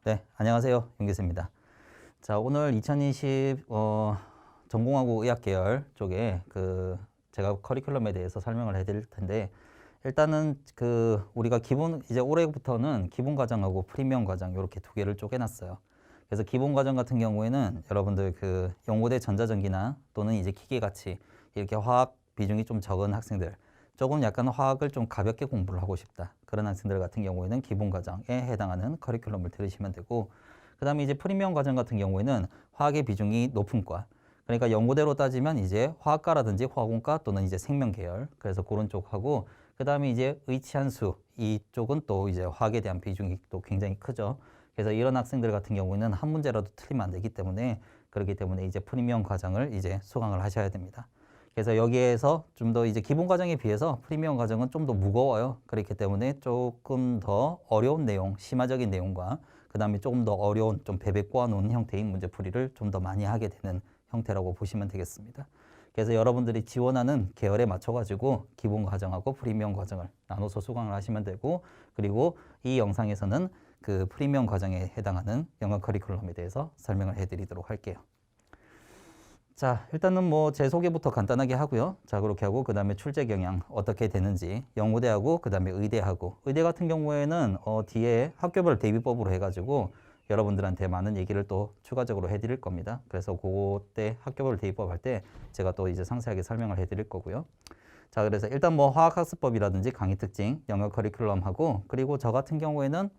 네, 안녕하세요. 윤기수입니다. 자, 오늘 2020 전공하고 의학 계열 쪽에 제가 커리큘럼에 대해서 설명을 해드릴 텐데, 일단은 우리가 이제 올해부터는 기본 과정하고 프리미엄 과정 이렇게 두 개를 쪼개놨어요. 그래서 기본 과정 같은 경우에는 여러분들 연고대 전자전기나 또는 이제 기계같이 이렇게 화학 비중이 좀 적은 학생들, 조금 약간 화학을 좀 가볍게 공부를 하고 싶다, 그런 학생들 같은 경우에는 기본 과정에 해당하는 커리큘럼을 들으시면 되고, 그 다음에 이제 프리미엄 과정 같은 경우에는 화학의 비중이 높은 과, 그러니까 연고대로 따지면 이제 화학과라든지 화공과 또는 이제 생명 계열, 그래서 그런 쪽하고, 그 다음에 이제 의치한수, 이쪽은 또 이제 화학에 대한 비중이 또 굉장히 크죠. 그래서 이런 학생들 같은 경우에는 한 문제라도 틀리면 안 되기 때문에, 그렇기 때문에 이제 프리미엄 과정을 이제 수강을 하셔야 됩니다. 그래서 여기에서 좀 더 이제 기본 과정에 비해서 프리미엄 과정은 좀 더 무거워요. 그렇기 때문에 조금 더 어려운 내용, 심화적인 내용과 그 다음에 조금 더 어려운 좀 베베 꼬아놓은 형태의 문제풀이를 좀 더 많이 하게 되는 형태라고 보시면 되겠습니다. 그래서 여러분들이 지원하는 계열에 맞춰가지고 기본 과정하고 프리미엄 과정을 나눠서 수강을 하시면 되고, 그리고 이 영상에서는 그 프리미엄 과정에 해당하는 연관 커리큘럼에 대해서 설명을 해드리도록 할게요. 자, 일단은 뭐 제 소개부터 간단하게 하고요. 자, 그렇게 하고 그 다음에 출제 경향 어떻게 되는지, 연고대하고 그 다음에 의대하고, 의대 같은 경우에는 뒤에 학교별 대비법으로 해가지고 여러분들한테 많은 얘기를 또 추가적으로 해드릴 겁니다. 그래서 그때 학교별 대비법 할 때 제가 또 이제 상세하게 설명을 해드릴 거고요. 자, 그래서 일단 뭐 화학학습법이라든지 강의 특징, 영역 커리큘럼하고, 그리고 저 같은 경우에는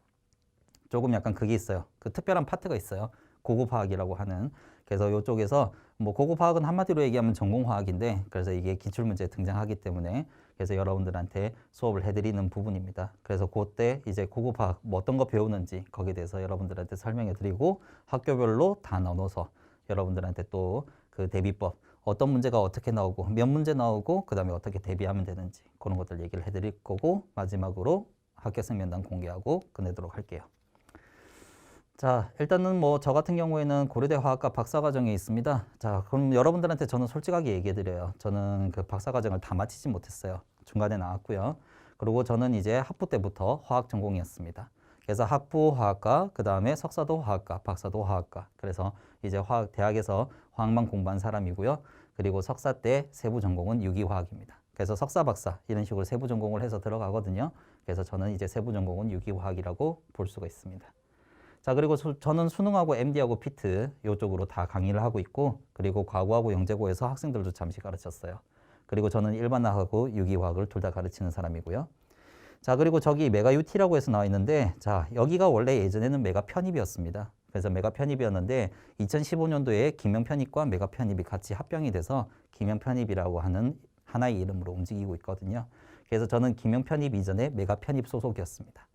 조금 약간 그게 있어요. 그 특별한 파트가 있어요. 고급화학이라고 하는. 그래서 이쪽에서 뭐 고급화학은 한마디로 얘기하면 전공화학인데, 그래서 이게 기출문제에 등장하기 때문에 그래서 여러분들한테 수업을 해드리는 부분입니다. 그래서 그때 이제 고급화학 뭐 어떤 거 배우는지 거기에 대해서 여러분들한테 설명해 드리고, 학교별로 다 나눠서 여러분들한테 또 그 대비법 어떤 문제가 어떻게 나오고 몇 문제 나오고 그 다음에 어떻게 대비하면 되는지 그런 것들 얘기를 해드릴 거고, 마지막으로 합격생 면담 공개하고 끝내도록 할게요. 자, 일단은 뭐 저 같은 경우에는 고려대 화학과 박사과정에 있습니다. 자, 그럼 여러분들한테 저는 솔직하게 얘기해 드려요. 저는 그 박사과정을 다 마치지 못했어요. 중간에 나왔고요. 그리고 저는 이제 학부 때부터 화학 전공이었습니다. 그래서 학부 화학과, 그 다음에 석사도 화학과, 박사도 화학과. 그래서 이제 대학에서 화학만 공부한 사람이고요. 그리고 석사 때 세부 전공은 유기화학입니다. 그래서 석사, 박사 이런 식으로 세부 전공을 해서 들어가거든요. 그래서 저는 이제 세부 전공은 유기화학이라고 볼 수가 있습니다. 자, 그리고 저는 수능하고 MD하고 피트 이쪽으로 다 강의를 하고 있고, 그리고 과구하고 영재고에서 학생들도 잠시 가르쳤어요. 그리고 저는 일반화하고 유기화학을 둘 다 가르치는 사람이고요. 자, 그리고 저기 메가 UT라고 해서 나와 있는데, 자, 여기가 원래 예전에는 메가 편입이었습니다. 그래서 메가 편입이었는데 2015년도에 김영 편입과 메가 편입이 같이 합병이 돼서 김영 편입이라고 하는 하나의 이름으로 움직이고 있거든요. 그래서 저는 김영 편입 이전에 메가 편입 소속이었습니다.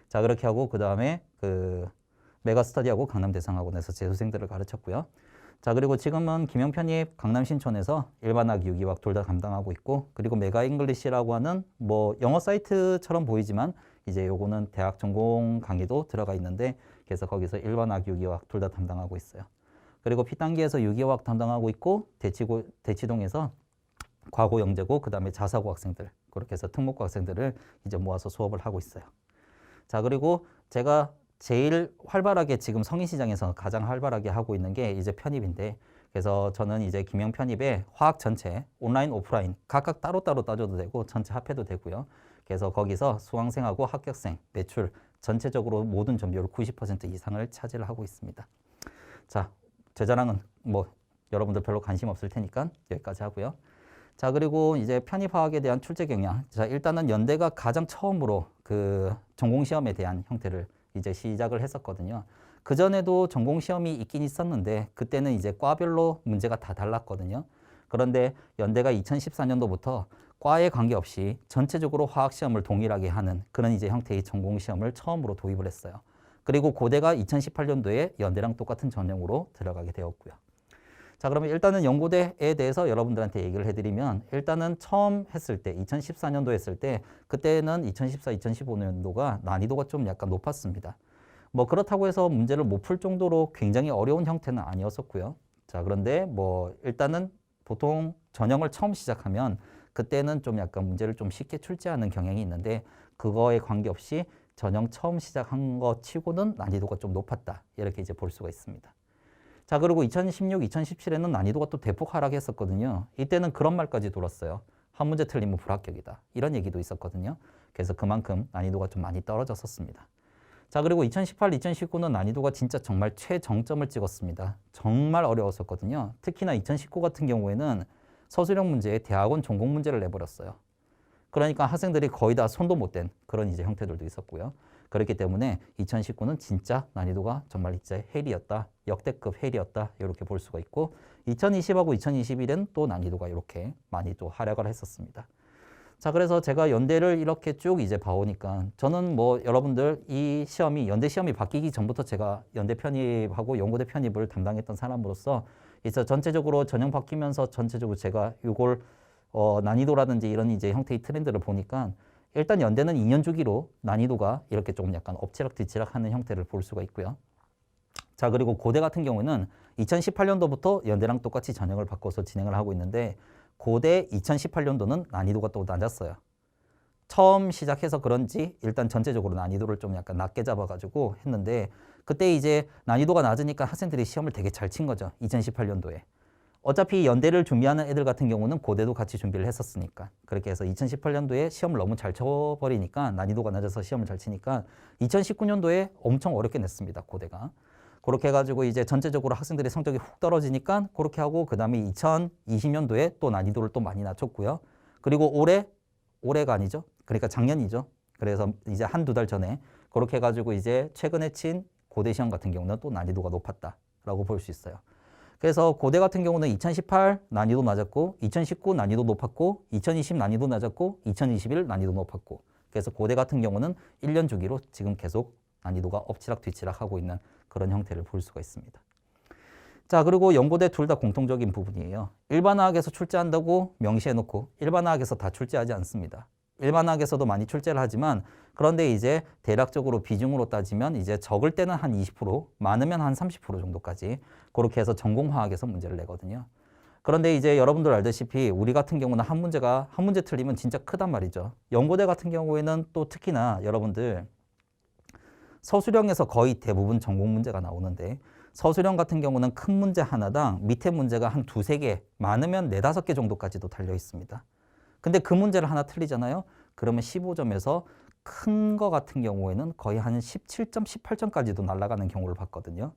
자, 그렇게 하고 그 다음에 메가스터디하고 강남대상학원에서 재수생들을 가르쳤고요. 자, 그리고 지금은 김영편입 강남신촌에서 일반학, 유기학 둘 다 감당하고 있고, 그리고 메가잉글리시라고 하는 뭐 영어 사이트처럼 보이지만 이제 요거는 대학 전공 강의도 들어가 있는데, 그래서 거기서 일반학, 유기학 둘 다 담당하고 있어요. 그리고 P단계에서 유기학 담당하고 있고, 대치동에서 과고, 영재고, 그 다음에 자사고 학생들, 그렇게 해서 특목고 학생들을 이제 모아서 수업을 하고 있어요. 자, 그리고 제가 제일 활발하게 지금 성인시장에서 가장 활발하게 하고 있는 게 이제 편입인데, 그래서 저는 이제 김영 편입에 화학 전체 온라인 오프라인 각각 따로따로 따져도 되고 전체 합해도 되고요. 그래서 거기서 수강생하고 합격생 매출 전체적으로 모든 점유율 90% 이상을 차지를 하고 있습니다. 자, 제 자랑은 뭐 여러분들 별로 관심 없을 테니까 여기까지 하고요. 자, 그리고 이제 편입화학에 대한 출제 경향. 자, 일단은 연대가 가장 처음으로 그 전공시험에 대한 형태를 이제 시작을 했었거든요. 그전에도 전공시험이 있긴 있었는데 그때는 이제 과별로 문제가 다 달랐거든요. 그런데 연대가 2014년도부터 과에 관계없이 전체적으로 화학시험을 동일하게 하는 그런 이제 형태의 전공시험을 처음으로 도입을 했어요. 그리고 고대가 2018년도에 연대랑 똑같은 전형으로 들어가게 되었고요. 자, 그러면 일단은 연고대에 대해서 여러분들한테 얘기를 해드리면, 일단은 처음 했을 때 2014년도 했을 때 그때는 2014, 2015년도가 난이도가 좀 약간 높았습니다. 뭐 그렇다고 해서 문제를 못 풀 정도로 굉장히 어려운 형태는 아니었었고요. 자, 그런데 뭐 일단은 보통 전형을 처음 시작하면 그때는 좀 약간 문제를 좀 쉽게 출제하는 경향이 있는데, 그거에 관계없이 전형 처음 시작한 거 치고는 난이도가 좀 높았다. 이렇게 이제 볼 수가 있습니다. 자, 그리고 2016, 2017에는 난이도가 또 대폭 하락했었거든요. 이때는 그런 말까지 돌았어요. 한 문제 틀리면 불합격이다. 이런 얘기도 있었거든요. 그래서 그만큼 난이도가 좀 많이 떨어졌었습니다. 자, 그리고 2018, 2019는 난이도가 진짜 정말 최정점을 찍었습니다. 정말 어려웠었거든요. 특히나 2019 같은 경우에는 서술형 문제에 대학원 전공 문제를 내버렸어요. 그러니까 학생들이 거의 다 손도 못 댄 그런 이제 형태들도 있었고요. 그렇기 때문에 2019는 진짜 난이도가 정말 진짜 헬이었다. 역대급 헬이었다. 이렇게 볼 수가 있고 2020하고 2021은 또 난이도가 이렇게 많이 또 하락을 했었습니다. 자, 그래서 제가 연대를 이렇게 쭉 이제 봐오니까 저는 뭐 여러분들 이 시험이 연대 시험이 바뀌기 전부터 제가 연대 편입하고 연고대 편입을 담당했던 사람으로서 그래서 전체적으로 전형 바뀌면서 전체적으로 제가 이걸 난이도라든지 이런 이제 형태의 트렌드를 보니까 일단 연대는 2년 주기로 난이도가 이렇게 조금 약간 엎치락뒤치락 하는 형태를 볼 수가 있고요. 자, 그리고 고대 같은 경우는 2018년도부터 연대랑 똑같이 전형을 바꿔서 진행을 하고 있는데 고대 2018년도는 난이도가 또 낮았어요. 처음 시작해서 그런지 일단 전체적으로 난이도를 좀 약간 낮게 잡아가지고 했는데 그때 이제 난이도가 낮으니까 학생들이 시험을 되게 잘 친 거죠. 2018년도에. 어차피 연대를 준비하는 애들 같은 경우는 고대도 같이 준비를 했었으니까 그렇게 해서 2018년도에 시험을 너무 잘 쳐버리니까 난이도가 낮아서 시험을 잘 치니까 2019년도에 엄청 어렵게 냈습니다. 고대가. 그렇게 해가지고 이제 전체적으로 학생들의 성적이 훅 떨어지니까 그렇게 하고 그 다음에 2020년도에 또 난이도를 또 많이 낮췄고요. 그리고 올해가 아니죠. 그러니까 작년이죠. 그래서 이제 한두 달 전에 그렇게 해가지고 이제 최근에 친 고대 시험 같은 경우는 또 난이도가 높았다라고 볼 수 있어요. 그래서 고대 같은 경우는 2018 난이도 낮았고 2019 난이도 높았고 2020 난이도 낮았고 2021 난이도 높았고 그래서 고대 같은 경우는 1년 주기로 지금 계속 난이도가 엎치락뒤치락 하고 있는 그런 형태를 볼 수가 있습니다. 자, 그리고 연고대 둘 다 공통적인 부분이에요. 일반화학에서 출제한다고 명시해놓고 일반화학에서 다 출제하지 않습니다. 일반화학에서도 많이 출제를 하지만 그런데 이제 대략적으로 비중으로 따지면 이제 적을 때는 한 20%, 많으면 한 30% 정도까지 그렇게 해서 전공화학에서 문제를 내거든요. 그런데 이제 여러분들 알다시피 우리 같은 경우는 한 문제 틀리면 진짜 크단 말이죠. 연고대 같은 경우에는 또 특히나 여러분들 서술형에서 거의 대부분 전공 문제가 나오는데 서술형 같은 경우는 큰 문제 하나당 밑에 문제가 한 두세 개, 많으면 네다섯 개 정도까지도 달려 있습니다. 근데 그 문제를 하나 틀리잖아요. 그러면 15점에서 큰 거 같은 경우에는 거의 한 17점, 18점까지도 날아가는 경우를 봤거든요.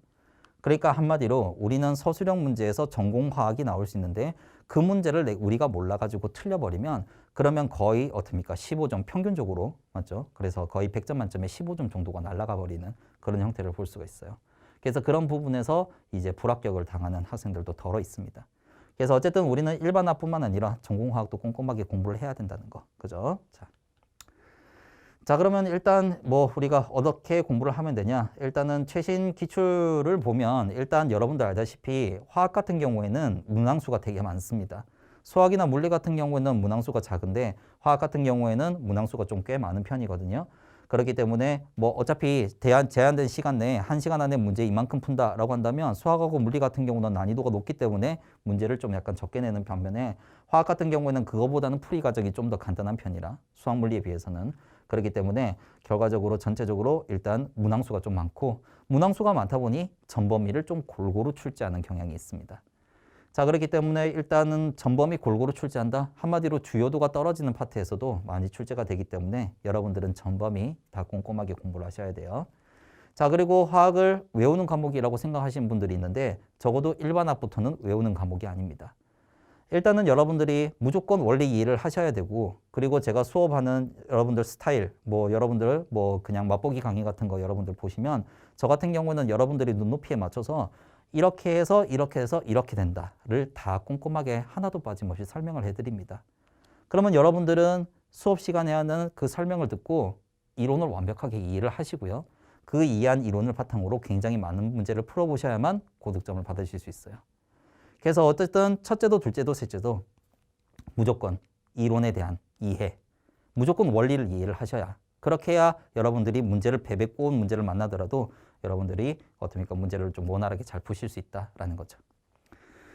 그러니까 한마디로 우리는 서술형 문제에서 전공화학이 나올 수 있는데 그 문제를 우리가 몰라가지고 틀려버리면 그러면 거의 어떻습니까? 15점 평균적으로, 맞죠? 그래서 거의 100점 만점에 15점 정도가 날아가 버리는 그런 형태를 볼 수가 있어요. 그래서 그런 부분에서 이제 불합격을 당하는 학생들도 덜어 있습니다. 그래서 어쨌든 우리는 일반화뿐만 아니라 전공화학도 꼼꼼하게 공부를 해야 된다는 거, 그죠? 자, 그러면 일단 뭐 우리가 어떻게 공부를 하면 되냐? 일단은 최신 기출을 보면 일단 여러분들 알다시피 화학 같은 경우에는 문항수가 되게 많습니다. 수학이나 물리 같은 경우에는 문항수가 작은데 화학 같은 경우에는 문항수가 좀 꽤 많은 편이거든요. 그렇기 때문에 뭐 어차피 제한된 시간 내에 1시간 안에 문제 이만큼 푼다라고 한다면 수학하고 물리 같은 경우는 난이도가 높기 때문에 문제를 좀 약간 적게 내는 반면에 화학 같은 경우에는 그거보다는 풀이 과정이 좀 더 간단한 편이라 수학 물리에 비해서는 그렇기 때문에 결과적으로 전체적으로 일단 문항수가 좀 많고 문항수가 많다 보니 전범위를 좀 골고루 출제하는 경향이 있습니다. 자, 그렇기 때문에 일단은 전범위 골고루 출제한다. 한마디로 주요도가 떨어지는 파트에서도 많이 출제가 되기 때문에 여러분들은 전범위 다 꼼꼼하게 공부를 하셔야 돼요. 자, 그리고 화학을 외우는 과목이라고 생각하시는 분들이 있는데 적어도 일반학부터는 외우는 과목이 아닙니다. 일단은 여러분들이 무조건 원리 이해를 하셔야 되고 그리고 제가 수업하는 여러분들 스타일 뭐 여러분들 뭐 그냥 맛보기 강의 같은 거 여러분들 보시면 저 같은 경우는 여러분들이 눈높이에 맞춰서 이렇게 해서 이렇게 된다를 다 꼼꼼하게 하나도 빠짐없이 설명을 해드립니다. 그러면 여러분들은 수업 시간에 하는 그 설명을 듣고 이론을 완벽하게 이해를 하시고요. 그 이해한 이론을 바탕으로 굉장히 많은 문제를 풀어보셔야만 고득점을 받으실 수 있어요. 그래서 어쨌든 첫째도 둘째도 셋째도 무조건 이론에 대한 이해, 무조건 원리를 이해를 하셔야 그렇게 해야 여러분들이 문제를 베베 꼬은 문제를 만나더라도 여러분들이 어떻습니까? 문제를 좀 원활하게 잘 푸실 수 있다라는 거죠.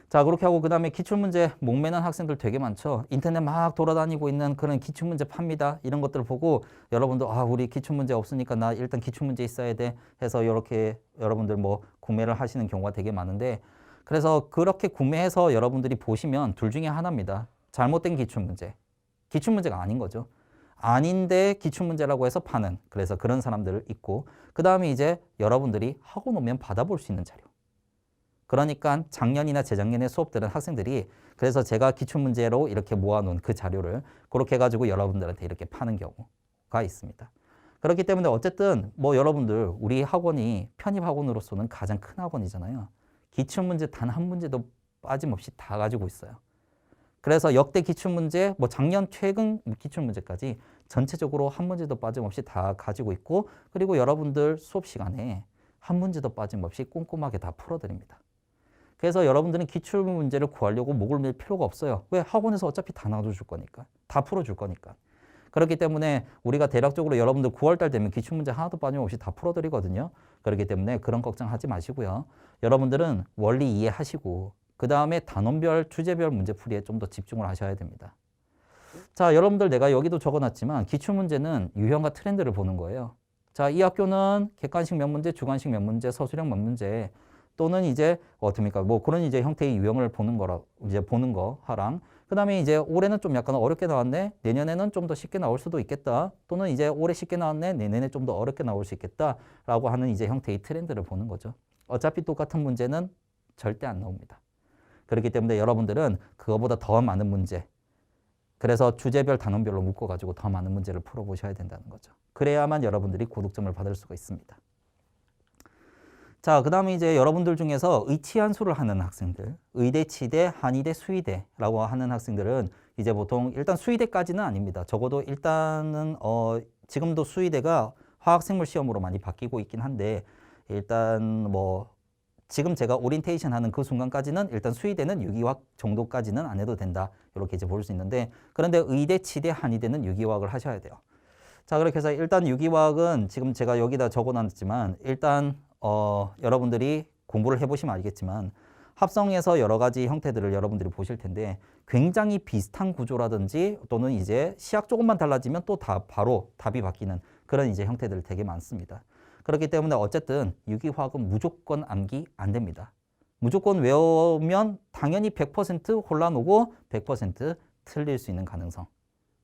자, 그렇게 하고 그 다음에 기출문제 목매는 학생들 되게 많죠. 인터넷 막 돌아다니고 있는 그런 기출문제 팝니다. 이런 것들을 보고 여러분도 우리 기출문제 없으니까 나 일단 기출문제 있어야 돼 해서 이렇게 여러분들 뭐 구매를 하시는 경우가 되게 많은데, 그래서 그렇게 구매해서 여러분들이 보시면 둘 중에 하나입니다. 잘못된 기출문제. 기출문제가 아닌 거죠. 아닌데 기출문제라고 해서 파는, 그래서 그런 사람들 있고, 그 다음에 이제 여러분들이 학원 오면 받아볼 수 있는 자료. 그러니까 작년이나 재작년의 수업들은 학생들이, 그래서 제가 기출문제로 이렇게 모아놓은 그 자료를 그렇게 해가지고 여러분들한테 이렇게 파는 경우가 있습니다. 그렇기 때문에 어쨌든 뭐 여러분들 우리 학원이 편입학원으로서는 가장 큰 학원이잖아요. 기출문제 단 한 문제도 빠짐없이 다 가지고 있어요. 그래서 역대 기출문제, 뭐 작년 최근 기출문제까지 전체적으로 한 문제도 빠짐없이 다 가지고 있고, 그리고 여러분들 수업 시간에 한 문제도 빠짐없이 꼼꼼하게 다 풀어드립니다. 그래서 여러분들은 기출문제를 구하려고 목을 맬 필요가 없어요. 왜? 학원에서 어차피 다 놔줄 거니까. 다 풀어줄 거니까. 그렇기 때문에 우리가 대략적으로 여러분들 9월달 되면 기출문제 하나도 빠짐없이 다 풀어드리거든요. 그렇기 때문에 그런 걱정하지 마시고요. 여러분들은 원리 이해하시고 그 다음에 단원별, 주제별 문제풀이에 좀 더 집중을 하셔야 됩니다. 자, 여러분들 내가 여기도 적어놨지만 기출문제는 유형과 트렌드를 보는 거예요. 자, 이 학교는 객관식 몇 문제, 주관식 몇 문제, 서술형 몇 문제, 또는 이제 어떻습니까? 뭐 그런 이제 형태의 유형을 보는 거라, 이제 보는 거 하랑, 그 다음에 이제 올해는 좀 약간 어렵게 나왔네, 내년에는 좀 더 쉽게 나올 수도 있겠다, 또는 이제 올해 쉽게 나왔네, 내년에 좀 더 어렵게 나올 수 있겠다라고 하는 이제 형태의 트렌드를 보는 거죠. 어차피 똑같은 문제는 절대 안 나옵니다. 그렇기 때문에 여러분들은 그거보다 더 많은 문제, 그래서 주제별, 단원별로 묶어가지고 더 많은 문제를 풀어보셔야 된다는 거죠. 그래야만 여러분들이 고득점을 받을 수가 있습니다. 자, 그 다음에 이제 여러분들 중에서 의치한수를 하는 학생들, 의대, 치대, 한의대, 수의대라고 하는 학생들은 이제 보통 일단 수의대까지는 아닙니다. 적어도 일단은 지금도 수의대가 화학생물 시험으로 많이 바뀌고 있긴 한데, 일단 뭐 지금 제가 오리엔테이션 하는 그 순간까지는 일단 수의대는 유기화학 정도까지는 안 해도 된다, 이렇게 이제 볼 수 있는데, 그런데 의대, 치대, 한의대는 유기화학을 하셔야 돼요. 자, 그렇게 해서 일단 유기화학은 지금 제가 여기다 적어놨지만, 일단 여러분들이 공부를 해보시면 알겠지만 합성에서 여러 가지 형태들을 여러분들이 보실 텐데, 굉장히 비슷한 구조라든지 또는 이제 시약 조금만 달라지면 또 바로 답이 바뀌는 그런 이제 형태들 되게 많습니다. 그렇기 때문에 어쨌든 유기화학은 무조건 암기 안 됩니다. 무조건 외우면 당연히 100% 혼란 오고 100% 틀릴 수 있는 가능성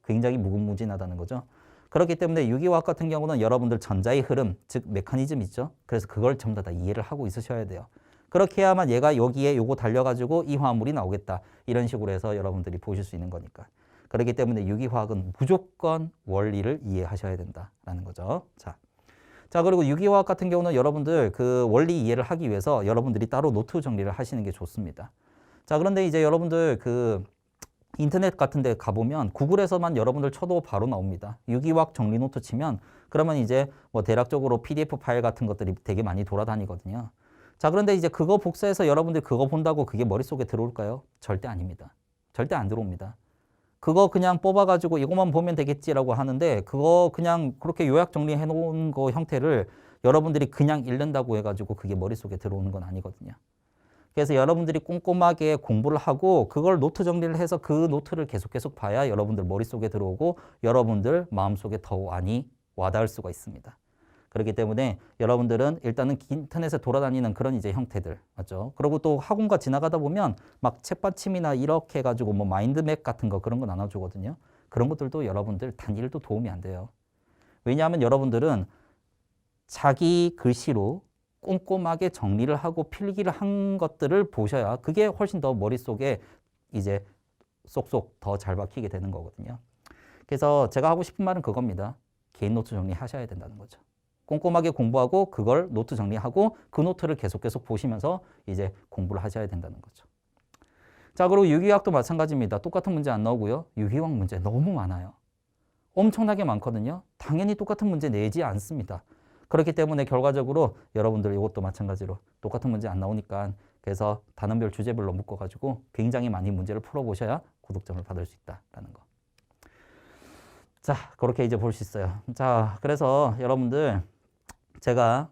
굉장히 무궁무진하다는 거죠. 그렇기 때문에 유기화학 같은 경우는 여러분들 전자의 흐름, 즉 메커니즘 있죠. 그래서 그걸 전부 다 이해를 하고 있으셔야 돼요. 그렇게 해야만 얘가 여기에 요거 달려가지고 이 화합물이 나오겠다, 이런 식으로 해서 여러분들이 보실 수 있는 거니까. 그렇기 때문에 유기화학은 무조건 원리를 이해하셔야 된다라는 거죠. 자, 그리고 유기화학 같은 경우는 여러분들 그 원리 이해를 하기 위해서 여러분들이 따로 노트 정리를 하시는 게 좋습니다. 자, 그런데 이제 여러분들 그 인터넷 같은 데 가보면 구글에서만 여러분들 쳐도 바로 나옵니다. 유기화학 정리 노트 치면, 그러면 이제 뭐 대략적으로 PDF 파일 같은 것들이 되게 많이 돌아다니거든요. 자, 그런데 이제 그거 복사해서 여러분들 그거 본다고 그게 머릿속에 들어올까요? 절대 아닙니다. 절대 안 들어옵니다. 그거 그냥 뽑아가지고 이것만 보면 되겠지라고 하는데, 그거 그냥 그렇게 요약 정리해 놓은 거 형태를 여러분들이 그냥 읽는다고 해가지고 그게 머릿속에 들어오는 건 아니거든요. 그래서 여러분들이 꼼꼼하게 공부를 하고 그걸 노트 정리를 해서 그 노트를 계속 봐야 여러분들 머릿속에 들어오고 여러분들 마음속에 더 많이 와닿을 수가 있습니다. 그렇기 때문에 여러분들은 일단은 인터넷에 돌아다니는 그런 이제 형태들, 맞죠? 그리고 또 학원과 지나가다 보면 막 책받침이나 이렇게 해가지고 뭐 마인드맵 같은 거 그런 거 나눠주거든요. 그런 것들도 여러분들 단일도 도움이 안 돼요. 왜냐하면 여러분들은 자기 글씨로 꼼꼼하게 정리를 하고 필기를 한 것들을 보셔야 그게 훨씬 더 머릿속에 이제 쏙쏙 더 잘 박히게 되는 거거든요. 그래서 제가 하고 싶은 말은 그겁니다. 개인 노트 정리하셔야 된다는 거죠. 꼼꼼하게 공부하고 그걸 노트 정리하고 그 노트를 계속 보시면서 이제 공부를 하셔야 된다는 거죠. 자, 그리고 유기화학도 마찬가지입니다. 똑같은 문제 안 나오고요. 유기화학 문제 너무 많아요. 엄청나게 많거든요. 당연히 똑같은 문제 내지 않습니다. 그렇기 때문에 결과적으로 여러분들 이것도 마찬가지로 똑같은 문제 안 나오니까, 그래서 단원별, 주제별로 묶어가지고 굉장히 많이 문제를 풀어보셔야 고득점을 받을 수 있다라는 거. 자, 그렇게 이제 볼 수 있어요. 자, 그래서 여러분들 제가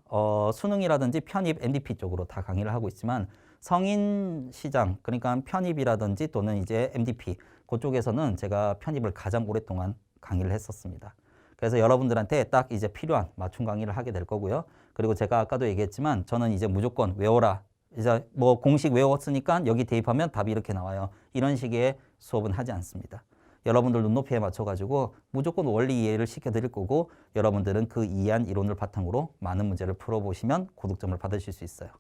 수능이라든지 편입, NDP 쪽으로 다 강의를 하고 있지만 성인 시장, 그러니까 편입이라든지 또는 이제 MDP 그쪽에서는 제가 편입을 가장 오랫동안 강의를 했었습니다. 그래서 여러분들한테 딱 이제 필요한 맞춤 강의를 하게 될 거고요. 그리고 제가 아까도 얘기했지만 저는 이제 무조건 외워라. 이제 뭐 공식 외웠으니까 여기 대입하면 답이 이렇게 나와요. 이런 식의 수업은 하지 않습니다. 여러분들 눈높이에 맞춰가지고 무조건 원리 이해를 시켜드릴 거고 여러분들은 그 이해한 이론을 바탕으로 많은 문제를 풀어보시면 고득점을 받으실 수 있어요.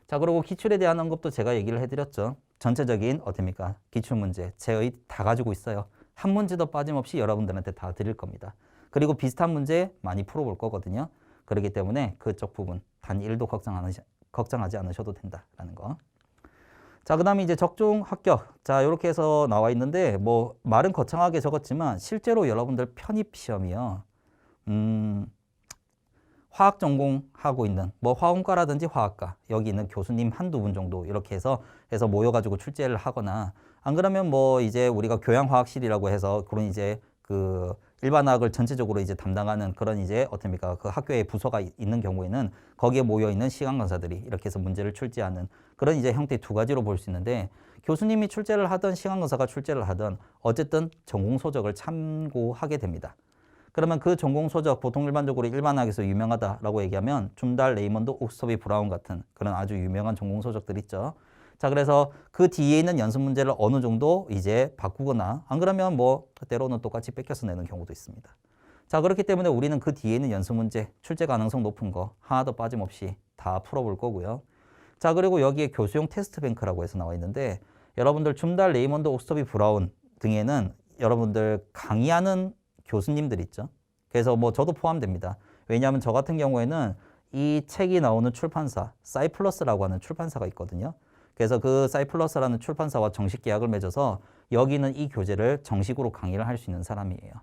자, 그리고 기출에 대한 언급도 제가 얘기를 해드렸죠. 전체적인 어떻습니까? 기출문제 제의 다 가지고 있어요. 한 문제도 빠짐없이 여러분들한테 다 드릴 겁니다. 그리고 비슷한 문제 많이 풀어볼 거거든요. 그렇기 때문에 그쪽 부분 단 1도 걱정하지 않으셔도 된다라는 거. 자, 그 다음에 이제 적중 합격. 자, 이렇게 해서 나와 있는데 뭐 말은 거창하게 적었지만 실제로 여러분들 편입 시험이요. 화학 전공하고 있는 뭐 화원과라든지 화학과 여기 있는 교수님 한두 분 정도 이렇게 해서 모여가지고 출제를 하거나 안 그러면 뭐 이제 우리가 교양화학실이라고 해서 그런 이제 그 일반화학을 전체적으로 이제 담당하는 그런 이제 어떻습니까? 그 학교에 부서가 있는 경우에는 거기에 모여 있는 시간 강사들이 이렇게 해서 문제를 출제하는 그런 이제 형태 두 가지로 볼 수 있는데 교수님이 출제를 하든 시간 강사가 출제를 하든 어쨌든 전공 소적을 참고하게 됩니다. 그러면 그 전공 소적 보통 일반적으로 일반학에서 유명하다라고 얘기하면 줌달, 레이먼드, 옥스터비, 브라운 같은 그런 아주 유명한 전공 소적들 있죠. 자, 그래서 그 뒤에 있는 연습 문제를 어느 정도 이제 바꾸거나 안 그러면 뭐 때로는 똑같이 뺏겨서 내는 경우도 있습니다. 자, 그렇기 때문에 우리는 그 뒤에 있는 연습 문제 출제 가능성 높은 거 하나도 빠짐없이 다 풀어볼 거고요. 자, 그리고 여기에 교수용 테스트 뱅크라고 해서 나와 있는데 여러분들 줌달, 레이먼드, 옥스터비, 브라운 등에는 여러분들 강의하는 교수님들 있죠. 그래서 뭐 저도 포함됩니다. 왜냐하면 저 같은 경우에는 이 책이 나오는 출판사, 사이플러스라고 하는 출판사가 있거든요. 그래서 그 사이플러스라는 출판사와 정식 계약을 맺어서 여기는 이 교재를 정식으로 강의를 할 수 있는 사람이에요.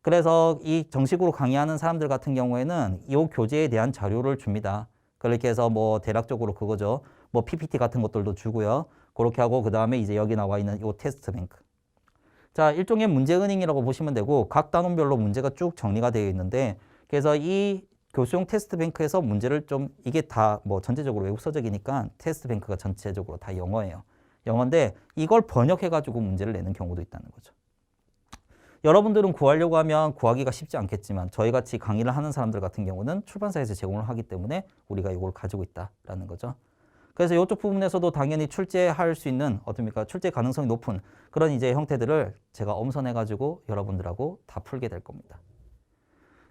그래서 이 정식으로 강의하는 사람들 같은 경우에는 이 교재에 대한 자료를 줍니다. 그렇게 해서 뭐 대략적으로 그거죠. 뭐 PPT 같은 것들도 주고요. 그렇게 하고 그 다음에 이제 여기 나와 있는 이 테스트 뱅크. 자, 일종의 문제은행이라고 보시면 되고 각 단원별로 문제가 쭉 정리가 되어 있는데 그래서 이 교수용 테스트 뱅크에서 문제를 좀 이게 다 뭐 전체적으로 외국 서적이니까 테스트 뱅크가 전체적으로 다 영어예요. 영어인데 이걸 번역해 가지고 문제를 내는 경우도 있다는 거죠. 여러분들은 구하려고 하면 구하기가 쉽지 않겠지만 저희 같이 강의를 하는 사람들 같은 경우는 출판사에서 제공을 하기 때문에 우리가 이걸 가지고 있다라는 거죠. 그래서 이쪽 부분에서도 당연히 출제할 수 있는 어떻습니까? 출제 가능성이 높은 그런 이제 형태들을 제가 엄선해 가지고 여러분들하고 다 풀게 될 겁니다.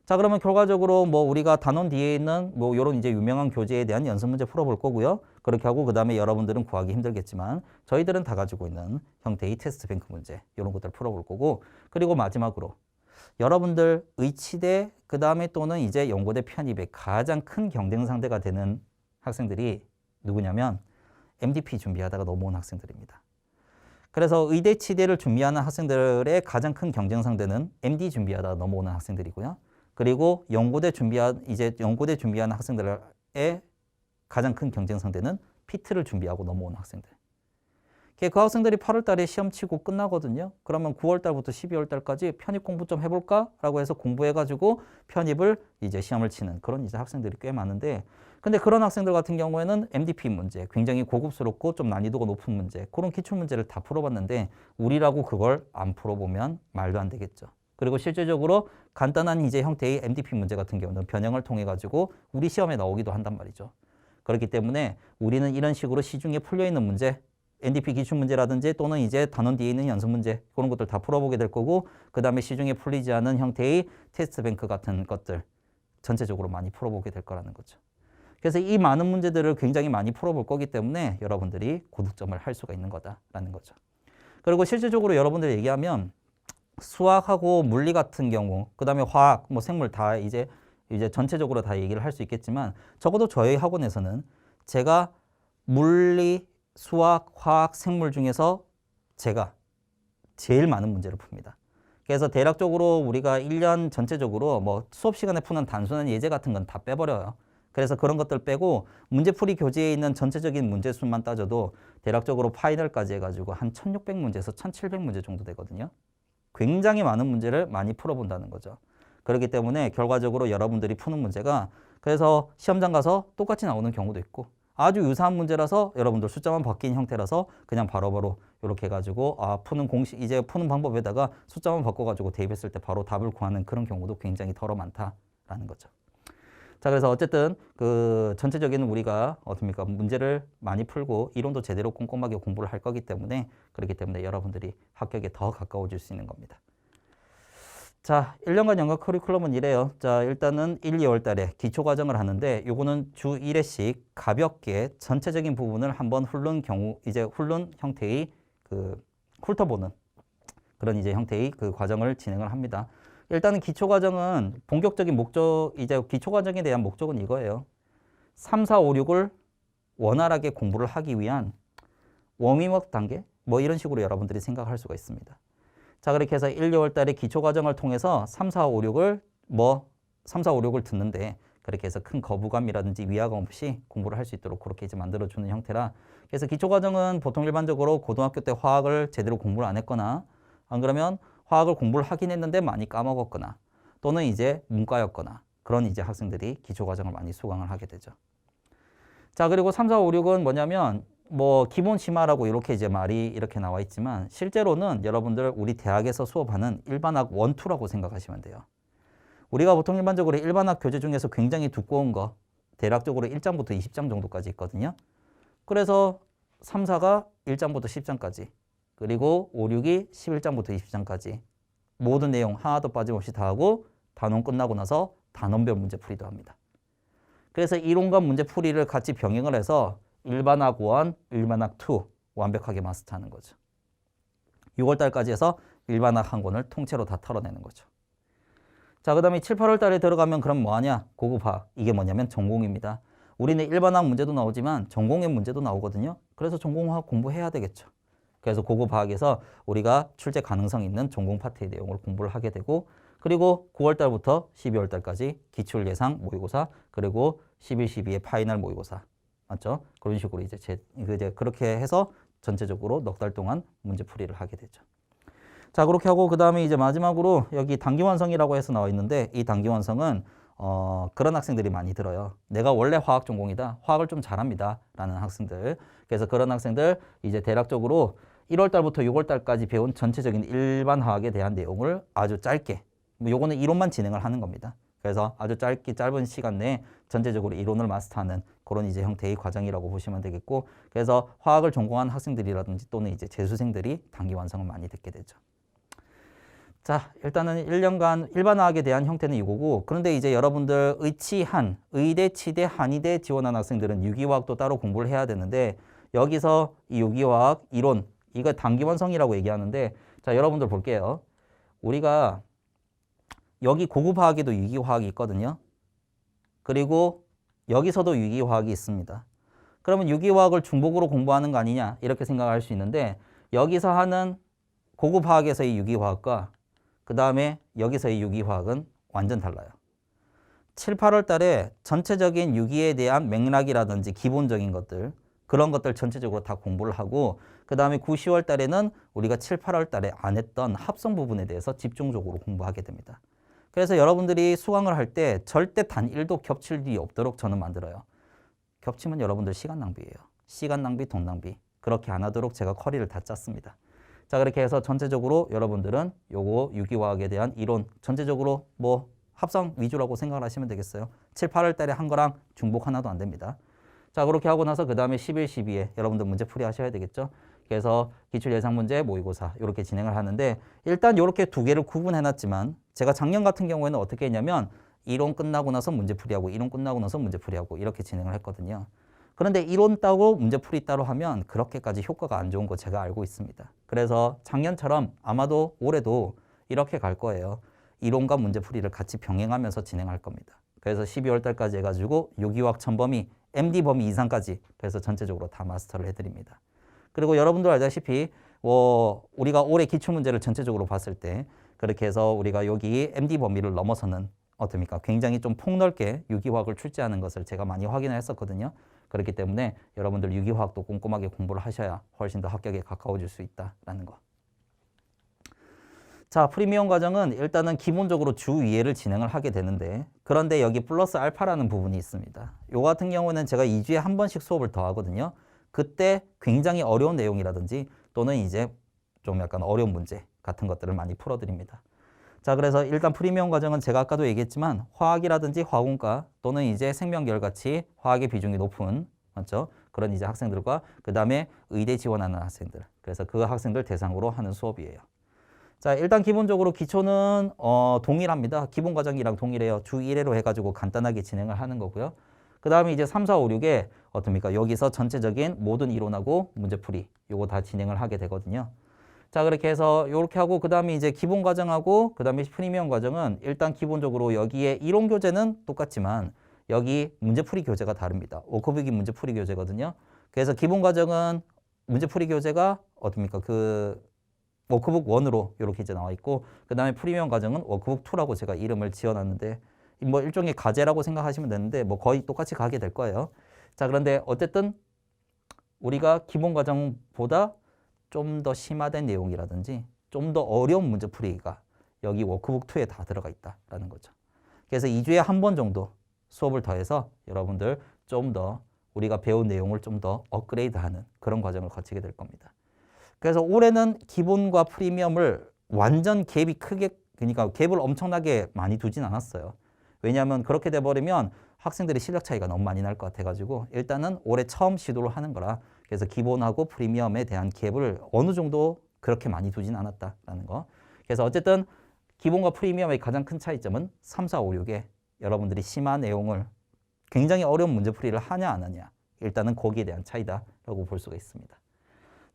자, 그러면 결과적으로 뭐 우리가 단원 뒤에 있는 뭐 이런 이제 유명한 교재에 대한 연습 문제 풀어볼 거고요. 그렇게 하고 그 다음에 여러분들은 구하기 힘들겠지만 저희들은 다 가지고 있는 형태의 테스트 뱅크 문제 이런 것들을 풀어볼 거고 그리고 마지막으로 여러분들 의치대 그 다음에 또는 이제 연고대 편입의 가장 큰 경쟁 상대가 되는 학생들이 누구냐면 MDP 준비하다가 넘어온 학생들입니다. 그래서 의대 치대를 준비하는 학생들의 가장 큰 경쟁 상대는 MD 준비하다가 넘어오는 학생들이고요. 그리고 연고대 준비하는 학생들의 가장 큰 경쟁 상대는 피트를 준비하고 넘어오는 학생들. 그 학생들이 8월 달에 시험 치고 끝나거든요. 그러면 9월 달부터 12월 달까지 편입 공부 좀 해볼까? 라고 해서 공부해가지고 편입을 이제 시험을 치는 그런 이제 학생들이 꽤 많은데 근데 그런 학생들 같은 경우에는 MDP 문제, 굉장히 고급스럽고 좀 난이도가 높은 문제, 그런 기출 문제를 다 풀어봤는데 우리라고 그걸 안 풀어보면 말도 안 되겠죠. 그리고 실제적으로 간단한 이제 형태의 MDP 문제 같은 경우는 변형을 통해 가지고 우리 시험에 나오기도 한단 말이죠. 그렇기 때문에 우리는 이런 식으로 시중에 풀려 있는 문제, NDP 기출 문제라든지 또는 이제 단원 뒤에 있는 연습 문제 그런 것들 다 풀어보게 될 거고 그 다음에 시중에 풀리지 않은 형태의 테스트 뱅크 같은 것들 전체적으로 많이 풀어보게 될 거라는 거죠. 그래서 이 많은 문제들을 굉장히 많이 풀어볼 거기 때문에 여러분들이 고득점을 할 수가 있는 거다라는 거죠. 그리고 실질적으로 여러분들 얘기하면 수학하고 물리 같은 경우, 그 다음에 화학, 뭐 생물 다 이제 전체적으로 다 얘기를 할 수 있겠지만 적어도 저희 학원에서는 제가 물리, 수학, 화학, 생물 중에서 제가 제일 많은 문제를 풉니다. 그래서 대략적으로 우리가 1년 전체적으로 뭐 수업 시간에 푸는 단순한 예제 같은 건 다 빼버려요. 그래서 그런 것들 빼고 문제풀이 교재에 있는 전체적인 문제 수만 따져도 대략적으로 파이널까지 해가지고 한 1600문제에서 1700문제 정도 되거든요. 굉장히 많은 문제를 많이 풀어본다는 거죠. 그렇기 때문에 결과적으로 여러분들이 푸는 문제가 그래서 시험장 가서 똑같이 나오는 경우도 있고 아주 유사한 문제라서 여러분들 숫자만 바뀐 형태라서 그냥 바로바로 이렇게 해가지고 푸는 공식 이제 푸는 방법에다가 숫자만 바꿔가지고 대입했을 때 바로 답을 구하는 그런 경우도 굉장히 덜어 많다라는 거죠. 자, 그래서 어쨌든 그 전체적인 우리가 어떻습니까? 문제를 많이 풀고 이론도 제대로 꼼꼼하게 공부를 할 거기 때문에 그렇기 때문에 여러분들이 합격에 더 가까워질 수 있는 겁니다. 자, 1년간 연간 커리큘럼은 이래요. 자, 일단은 1, 2월 달에 기초 과정을 하는데 요거는 주 1회씩 가볍게 전체적인 부분을 한번 훑는 경우 이제 훑는 형태의 그 훑어보는 그런 이제 형태의 그 과정을 진행을 합니다. 일단은 기초 과정은 본격적인 목적 이제 기초 과정에 대한 목적은 이거예요. 3, 4, 5, 6을 원활하게 공부를 하기 위한 워밍업 단계 뭐 이런 식으로 여러분들이 생각할 수가 있습니다. 자, 그렇게 해서 1, 2월 달에 기초 과정을 통해서 3, 4, 5, 6을 3, 4, 5, 6을 듣는데 그렇게 해서 큰 거부감이라든지 위화감 없이 공부를 할 수 있도록 그렇게 이제 만들어주는 형태라 그래서 기초 과정은 보통 일반적으로 고등학교 때 화학을 제대로 공부를 안 했거나 안 그러면 화학을 공부를 하긴 했는데 많이 까먹었거나 또는 이제 문과였거나 그런 이제 학생들이 기초 과정을 많이 수강을 하게 되죠. 자, 그리고 3, 4, 5, 6은 뭐냐면 뭐 기본 심화라고 이렇게 이제 말이 이렇게 나와 있지만 실제로는 여러분들 우리 대학에서 수업하는 일반학 1, 2라고 생각하시면 돼요. 우리가 보통 일반적으로 일반학 교재 중에서 굉장히 두꺼운 거 대략적으로 1장부터 20장 정도까지 있거든요. 그래서 3, 4가 1장부터 10장까지 그리고 5, 6이 11장부터 20장까지 모든 내용 하나도 빠짐없이 다 하고 단원 끝나고 나서 단원별 문제풀이도 합니다. 그래서 이론과 문제풀이를 같이 병행을 해서 일반학 1, 일반학 2 완벽하게 마스터하는 거죠. 6월 달까지 해서 일반학 한 권을 통째로 다 털어내는 거죠. 자, 그 다음에 7, 8월 달에 들어가면 그럼 뭐하냐? 고급화. 이게 뭐냐면 전공입니다. 우리는 일반학 문제도 나오지만 전공의 문제도 나오거든요. 그래서 전공화학 공부해야 되겠죠. 그래서 고급화학에서 우리가 출제 가능성 있는 전공 파트의 내용을 공부를 하게 되고 그리고 9월 달부터 12월 달까지 기출 예상 모의고사 그리고 11, 12의 파이널 모의고사 맞죠? 그런 식으로 이제 그렇게 해서 전체적으로 넉 달 동안 문제풀이를 하게 되죠. 자, 그렇게 하고 그 다음에 이제 마지막으로 여기 단기완성이라고 해서 나와 있는데 이 단기완성은 그런 학생들이 많이 들어요. 내가 원래 화학 전공이다. 화학을 좀 잘합니다. 라는 학생들. 그래서 그런 학생들 이제 대략적으로 1월 달부터 6월 달까지 배운 전체적인 일반 화학에 대한 내용을 아주 짧게 요거는 이론만 진행을 하는 겁니다. 그래서 아주 짧은 시간 내에 전체적으로 이론을 마스터하는 그런 이제 형태의 과정이라고 보시면 되겠고 그래서 화학을 전공한 학생들이라든지 또는 이제 재수생들이 단기 완성을 많이 듣게 되죠. 자, 일단은 1년간 일반화학에 대한 형태는 이거고 그런데 이제 여러분들 의대, 치대, 한의대 지원한 학생들은 유기화학도 따로 공부를 해야 되는데 여기서 이 유기화학 이론 이거 단기완성이라고 얘기하는데 자, 여러분들 볼게요. 우리가 여기 고급화학에도 유기화학이 있거든요. 그리고 여기서도 유기화학이 있습니다. 그러면 유기화학을 중복으로 공부하는 거 아니냐 이렇게 생각할 수 있는데 여기서 하는 고급화학에서의 유기화학과 그 다음에 여기서의 유기화학은 완전 달라요. 7, 8월 달에 전체적인 유기에 대한 맥락이라든지 기본적인 것들 그런 것들 전체적으로 다 공부를 하고 그 다음에 9, 10월 달에는 우리가 7, 8월 달에 안 했던 합성 부분에 대해서 집중적으로 공부하게 됩니다. 그래서 여러분들이 수강을 할 때 절대 단 1도 겹칠 일이 없도록 저는 만들어요. 겹치면 여러분들 시간 낭비예요. 시간 낭비, 돈 낭비. 그렇게 안 하도록 제가 커리를 다 짰습니다. 자, 그렇게 해서 전체적으로 여러분들은 요거 유기화학에 대한 이론 전체적으로 뭐 합성 위주라고 생각을 하시면 되겠어요. 7, 8월 달에 한 거랑 중복 하나도 안 됩니다. 자, 그렇게 하고 나서 그 다음에 11, 12에 여러분들 문제풀이 하셔야 되겠죠. 그래서 기출 예상 문제, 모의고사 이렇게 진행을 하는데 일단 이렇게 두 개를 구분해 놨지만 제가 작년 같은 경우에는 어떻게 했냐면 이론 끝나고 나서 문제풀이하고 이론 끝나고 나서 문제풀이하고 이렇게 진행을 했거든요. 그런데 이론 따고 문제풀이 따로 하면 그렇게까지 효과가 안 좋은 거 제가 알고 있습니다. 그래서 작년처럼 아마도 올해도 이렇게 갈 거예요. 이론과 문제풀이를 같이 병행하면서 진행할 겁니다. 그래서 12월 달까지 해가지고 유기화학 천범위, MD 범위 이상까지 그래서 전체적으로 다 마스터를 해드립니다. 그리고 여러분들 알다시피 우리가 올해 기출문제를 전체적으로 봤을 때 그렇게 해서 우리가 여기 MD 범위를 넘어서는 어떻습니까? 굉장히 좀 폭넓게 유기화학을 출제하는 것을 제가 많이 확인을 했었거든요. 그렇기 때문에 여러분들 유기화학도 꼼꼼하게 공부를 하셔야 훨씬 더 합격에 가까워질 수 있다라는 거. 자, 프리미엄 과정은 일단은 기본적으로 주 2회를 진행을 하게 되는데, 그런데 여기 플러스 알파라는 부분이 있습니다. 요 같은 경우는 제가 2주에 한 번씩 수업을 더 하거든요. 그때 굉장히 어려운 내용이라든지 또는 이제 좀 약간 어려운 문제 같은 것들을 많이 풀어드립니다. 자, 그래서 일단 프리미엄 과정은 제가 아까도 얘기했지만 화학이라든지 화공과 또는 이제 생명계열 같이 화학의 비중이 높은, 맞죠? 그런 이제 학생들과 그 다음에 의대 지원하는 학생들. 그래서 그 학생들 대상으로 하는 수업이에요. 자, 일단 기본적으로 기초는 동일합니다. 기본 과정이랑 동일해요. 주 1회로 해가지고 간단하게 진행을 하는 거고요. 그 다음에 이제 3, 4, 5, 6에 어떻습니까? 여기서 전체적인 모든 이론하고 문제풀이 요거 다 진행을 하게 되거든요. 자, 그렇게 해서 이렇게 하고 그 다음에 이제 기본 과정하고 그 다음에 프리미엄 과정은 일단 기본적으로 여기에 이론 교재는 똑같지만 여기 문제풀이 교재가 다릅니다. 워크북이 문제풀이 교재거든요. 그래서 기본 과정은 문제풀이 교재가 어떻습니까? 그 워크북 1으로 이렇게 이제 나와 있고 그 다음에 프리미엄 과정은 워크북 2라고 제가 이름을 지어놨는데 뭐 일종의 과제라고 생각하시면 되는데 뭐 거의 똑같이 가게 될 거예요. 자, 그런데 어쨌든 우리가 기본 과정보다 좀 더 심화된 내용이라든지 좀 더 어려운 문제풀이가 여기 워크북 2에 다 들어가 있다라는 거죠. 그래서 2주에 한 번 정도 수업을 더해서 여러분들 좀 더 우리가 배운 내용을 좀 더 업그레이드하는 그런 과정을 거치게 될 겁니다. 그래서 올해는 기본과 프리미엄을 완전 갭이 크게, 그러니까 갭을 엄청나게 많이 두진 않았어요. 왜냐하면 그렇게 돼버리면 학생들이 실력 차이가 너무 많이 날 것 같아가지고 일단은 올해 처음 시도를 하는 거라 그래서 기본하고 프리미엄에 대한 갭을 어느 정도 그렇게 많이 두진 않았다라는 거. 그래서 어쨌든 기본과 프리미엄의 가장 큰 차이점은 3, 4, 5, 6에 여러분들이 심한 내용을 굉장히 어려운 문제풀이를 하냐 안 하냐 일단은 거기에 대한 차이다라고 볼 수가 있습니다.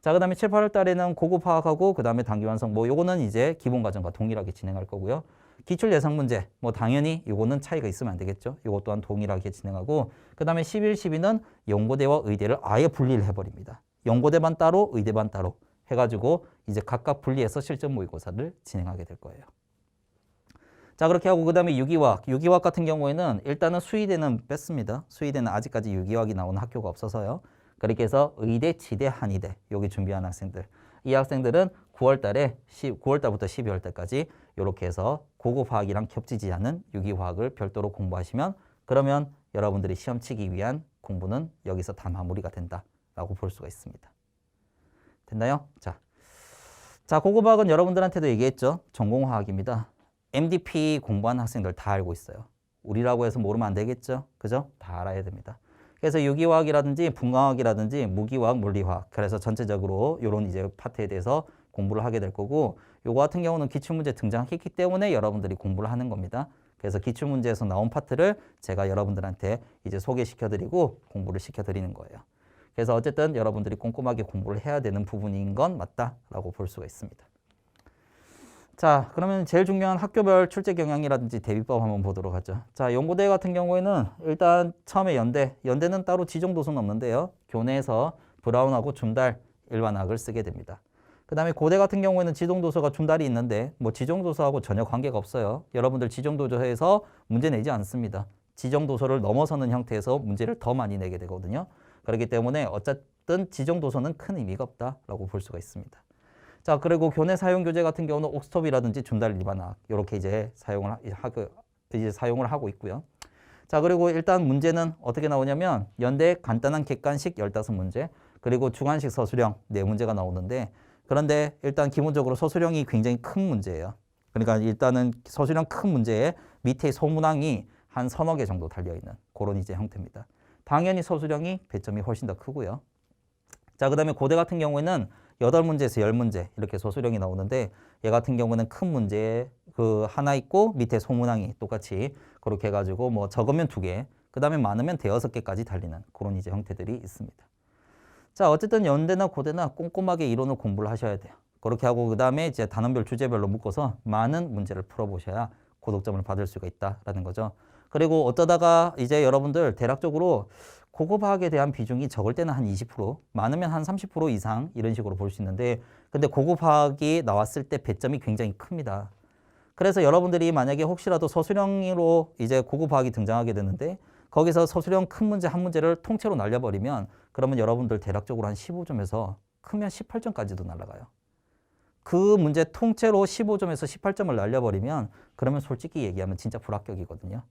자, 그 다음에 7, 8월 달에는 고급 화학하고 그 다음에 단기 완성 뭐 요거는 이제 기본 과정과 동일하게 진행할 거고요. 기출 예상 문제 뭐 당연히 요거는 차이가 있으면 안 되겠죠. 요것 또한 동일하게 진행하고 그 다음에 11, 12는 연고대와 의대를 아예 분리를 해버립니다. 연고대반 따로 의대반 따로 해가지고 이제 각각 분리해서 실전 모의고사를 진행하게 될 거예요. 자, 그렇게 하고 그 다음에 유기화학. 유기화학 같은 경우에는 일단은 수의대는 뺐습니다. 수의대는 아직까지 유기화학이 나오는 학교가 없어서요. 그렇게 해서 의대, 치대, 한의대 여기 준비한 학생들. 이 학생들은 9월 달부터 12월 달까지 이렇게 해서 고급 화학이랑 겹치지 않은 유기화학을 별도로 공부하시면 그러면 여러분들이 시험 치기 위한 공부는 여기서 다 마무리가 된다라고 볼 수가 있습니다. 됐나요? 자, 고급 화학은 여러분들한테도 얘기했죠. 전공화학입니다. MDP 공부한 학생들 다 알고 있어요. 우리라고 해서 모르면 안 되겠죠. 그죠? 다 알아야 됩니다. 그래서 유기화학이라든지 분광학이라든지 무기화학, 물리화학 그래서 전체적으로 이런 이제 파트에 대해서 공부를 하게 될 거고 요거 같은 경우는 기출문제 등장했기 때문에 여러분들이 공부를 하는 겁니다. 그래서 기출문제에서 나온 파트를 제가 여러분들한테 이제 소개시켜드리고 공부를 시켜드리는 거예요. 그래서 어쨌든 여러분들이 꼼꼼하게 공부를 해야 되는 부분인 건 맞다라고 볼 수가 있습니다. 자, 그러면 제일 중요한 학교별 출제 경향이라든지 대비법 한번 보도록 하죠. 자, 연고대 같은 경우에는 일단 처음에 연대는 따로 지정도서는 없는데요. 교내에서 브라운하고 줌달 일반학을 쓰게 됩니다. 그 다음에 고대 같은 경우에는 지정도서가 줌달이 있는데 뭐 지정도서하고 전혀 관계가 없어요. 여러분들 지정도서에서 문제 내지 않습니다. 지정도서를 넘어서는 형태에서 문제를 더 많이 내게 되거든요. 그렇기 때문에 어쨌든 지정도서는 큰 의미가 없다라고 볼 수가 있습니다. 자, 그리고 교내 사용 교재 같은 경우는 옥스톱이라든지 줌달 일반학 이렇게 이제 사용을 하고 있고요. 자, 그리고 일단 문제는 어떻게 나오냐면 연대 간단한 객관식 15문제 그리고 주관식 서술형 4문제가 나오는데 그런데 일단 기본적으로 서술형이 굉장히 큰 문제예요. 그러니까 일단은 서술형 큰 문제에 밑에 소문항이 한 서너 개 정도 달려있는 그런 이제 형태입니다. 당연히 서술형이 배점이 훨씬 더 크고요. 자, 그 다음에 고대 같은 경우에는 8문제에서 10문제 이렇게 서술형이 나오는데 얘 같은 경우는 큰 문제에 그 하나 있고 밑에 소문항이 똑같이 그렇게 해가지고 뭐 적으면 2개 그 다음에 많으면 5개까지 달리는 그런 이제 형태들이 있습니다. 자, 어쨌든 연대나 고대나 꼼꼼하게 이론을 공부를 하셔야 돼요. 그렇게 하고 그 다음에 이제 단원별 주제별로 묶어서 많은 문제를 풀어보셔야 고득점을 받을 수가 있다라는 거죠. 그리고 어쩌다가 이제 여러분들 대략적으로 고급화학에 대한 비중이 적을 때는 한 20%, 많으면 한 30% 이상 이런 식으로 볼 수 있는데 근데 고급화학이 나왔을 때 배점이 굉장히 큽니다. 그래서 여러분들이 만약에 혹시라도 서술형으로 이제 고급화학이 등장하게 되는데 거기서 서술형 큰 문제 한 문제를 통째로 날려버리면 그러면 여러분들 대략적으로 한 15점에서 크면 18점까지도 날아가요. 그 문제 통째로 15점에서 18점을 날려버리면 그러면 솔직히 얘기하면 진짜 불합격이거든요.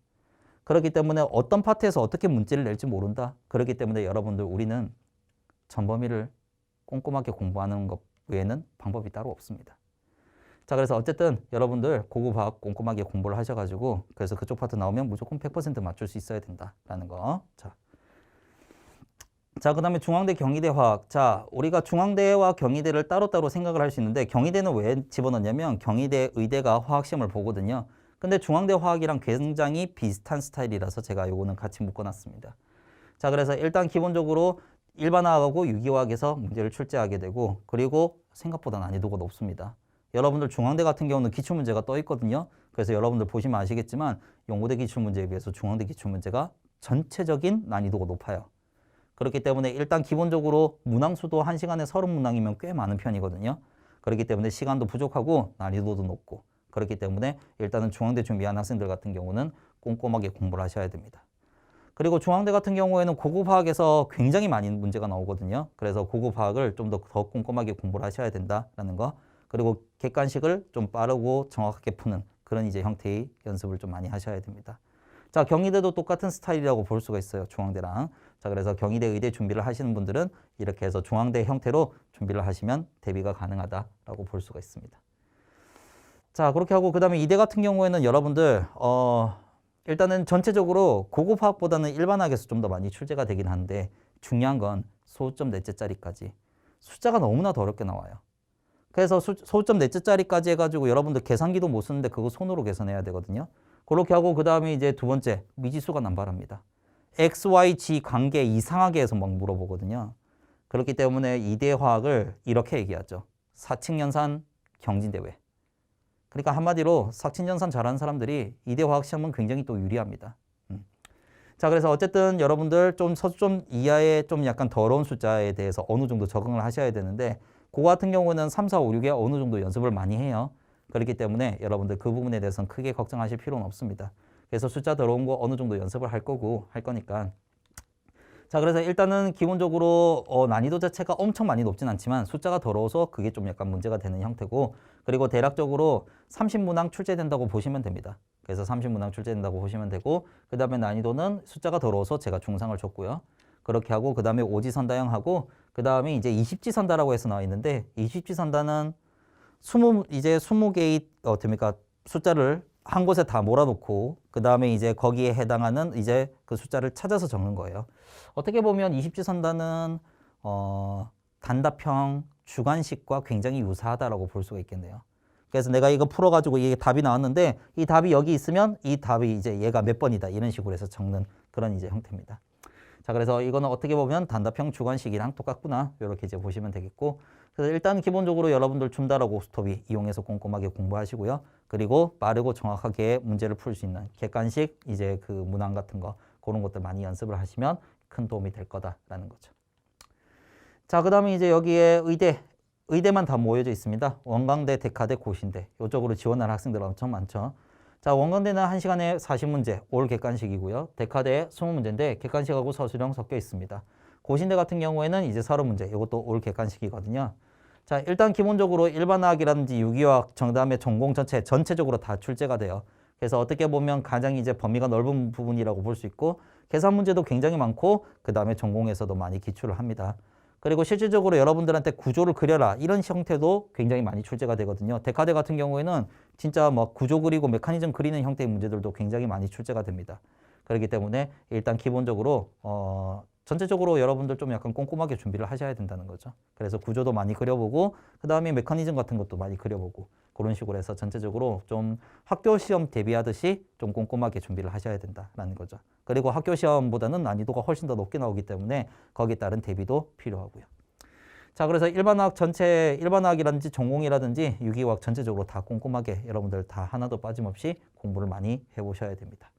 그렇기 때문에 어떤 파트에서 어떻게 문제를 낼지 모른다. 그렇기 때문에 여러분들 우리는 전범위를 꼼꼼하게 공부하는 것 외에는 방법이 따로 없습니다. 자, 그래서 어쨌든 여러분들 고급화학 꼼꼼하게 공부를 하셔가지고 그래서 그쪽 파트 나오면 무조건 100% 맞출 수 있어야 된다라는 거. 자, 그 다음에 중앙대, 경희대 화학. 자, 우리가 중앙대와 경희대를 따로따로 생각을 할 수 있는데 경희대는 왜 집어넣냐면 경희대, 의대가 화학시험을 보거든요. 근데 중앙대 화학이랑 굉장히 비슷한 스타일이라서 제가 요거는 같이 묶어놨습니다. 자, 그래서 일단 기본적으로 일반화학하고 유기화학에서 문제를 출제하게 되고 그리고 생각보다 난이도가 높습니다. 여러분들 중앙대 같은 경우는 기출문제가 떠 있거든요. 그래서 여러분들 보시면 아시겠지만 연고대 기출문제에 비해서 중앙대 기출문제가 전체적인 난이도가 높아요. 그렇기 때문에 일단 기본적으로 문항수도 1시간에 30문항이면 꽤 많은 편이거든요. 그렇기 때문에 시간도 부족하고 난이도도 높고 그렇기 때문에 일단은 중앙대 준비한 학생들 같은 경우는 꼼꼼하게 공부를 하셔야 됩니다. 그리고 중앙대 같은 경우에는 고급화학에서 굉장히 많이 문제가 나오거든요. 그래서 고급화학을 좀 더 꼼꼼하게 공부를 하셔야 된다라는 거. 그리고 객관식을 좀 빠르고 정확하게 푸는 그런 이제 형태의 연습을 좀 많이 하셔야 됩니다. 자, 경희대도 똑같은 스타일이라고 볼 수가 있어요. 중앙대랑. 자, 그래서 경희대, 의대 준비를 하시는 분들은 이렇게 해서 중앙대 형태로 준비를 하시면 대비가 가능하다라고 볼 수가 있습니다. 자, 그렇게 하고 그 다음에 이대 같은 경우에는 여러분들 일단은 전체적으로 고급화학보다는 일반화학에서 좀 더 많이 출제가 되긴 하는데 중요한 건 소수점 넷째짜리까지 숫자가 너무나도 어렵게 나와요. 그래서 소수점 넷째짜리까지 해가지고 여러분들 계산기도 못 쓰는데 그거 손으로 계산해야 되거든요. 그렇게 하고 그 다음에 이제 두 번째 미지수가 남발합니다. X, Y, G 관계 이상하게 해서 막 물어보거든요. 그렇기 때문에 이대 화학을 이렇게 얘기하죠. 사칙연산 경진대회. 그러니까 한마디로 사칙연산 잘하는 사람들이 이대 화학 시험은 굉장히 또 유리합니다. 자, 그래서 어쨌든 여러분들 좀 서수점 이하의 좀 약간 더러운 숫자에 대해서 어느 정도 적응을 하셔야 되는데 그거 같은 경우는 3, 4, 5, 6에 어느 정도 연습을 많이 해요. 그렇기 때문에 여러분들 그 부분에 대해서는 크게 걱정하실 필요는 없습니다. 그래서 숫자 더러운 거 어느 정도 연습을 할 거니까. 자, 그래서 일단은 기본적으로 난이도 자체가 엄청 많이 높진 않지만 숫자가 더러워서 그게 좀 약간 문제가 되는 형태고 그리고 대략적으로 30문항 출제된다고 보시면 됩니다. 그래서 30문항 출제된다고 보시면 되고 그 다음에 난이도는 숫자가 더러워서 제가 중상을 줬고요. 그렇게 하고 그 다음에 오지선다형하고 그 다음에 이제 20지선다라고 해서 나와 있는데 20지선다는 20개의 됩니까? 숫자를 한 곳에 다 몰아놓고 그 다음에 이제 거기에 해당하는 이제 그 숫자를 찾아서 적는 거예요. 어떻게 보면 20지선다는 단답형 주관식과 굉장히 유사하다라고 볼 수가 있겠네요. 그래서 내가 이거 풀어가지고 이게 답이 나왔는데 이 답이 여기 있으면 이 답이 이제 얘가 몇 번이다 이런 식으로 해서 적는 그런 이제 형태입니다. 자, 그래서 이거는 어떻게 보면 단답형 주관식이랑 똑같구나 이렇게 이제 보시면 되겠고 그래서 일단 기본적으로 여러분들 줌다라고 스톱이 이용해서 꼼꼼하게 공부하시고요. 그리고 빠르고 정확하게 문제를 풀 수 있는 객관식 이제 그 문항 같은 거 그런 것들 많이 연습을 하시면 큰 도움이 될 거다라는 거죠. 자, 그 다음에 이제 여기에 의대만 다 모여져 있습니다. 원광대, 대카대, 고신대 이쪽으로 지원하는 학생들 엄청 많죠. 자, 원광대는 1시간에 40문제 올 객관식이고요. 대카대 20문제인데 객관식하고 서술형 섞여 있습니다. 고신대 같은 경우에는 이제 30문제 이것도 올 객관식이거든요. 자, 일단 기본적으로 일반화학이라든지 유기화학 그다음에 전공 전체적으로 다 출제가 돼요. 그래서 어떻게 보면 가장 이제 범위가 넓은 부분이라고 볼 수 있고 계산 문제도 굉장히 많고 그 다음에 전공에서도 많이 기출을 합니다. 그리고 실질적으로 여러분들한테 구조를 그려라 이런 형태도 굉장히 많이 출제가 되거든요. 대카대 같은 경우에는 진짜 뭐 구조 그리고 메커니즘 그리는 형태의 문제들도 굉장히 많이 출제가 됩니다. 그렇기 때문에 일단 기본적으로 전체적으로 여러분들 좀 약간 꼼꼼하게 준비를 하셔야 된다는 거죠. 그래서 구조도 많이 그려보고 그 다음에 메커니즘 같은 것도 많이 그려보고 그런 식으로 해서 전체적으로 좀 학교 시험 대비하듯이 좀 꼼꼼하게 준비를 하셔야 된다는 거죠. 그리고 학교 시험보다는 난이도가 훨씬 더 높게 나오기 때문에 거기에 따른 대비도 필요하고요. 자, 그래서 일반화학이라든지 전공이라든지 유기화학 전체적으로 다 꼼꼼하게 여러분들 다 하나도 빠짐없이 공부를 많이 해보셔야 됩니다.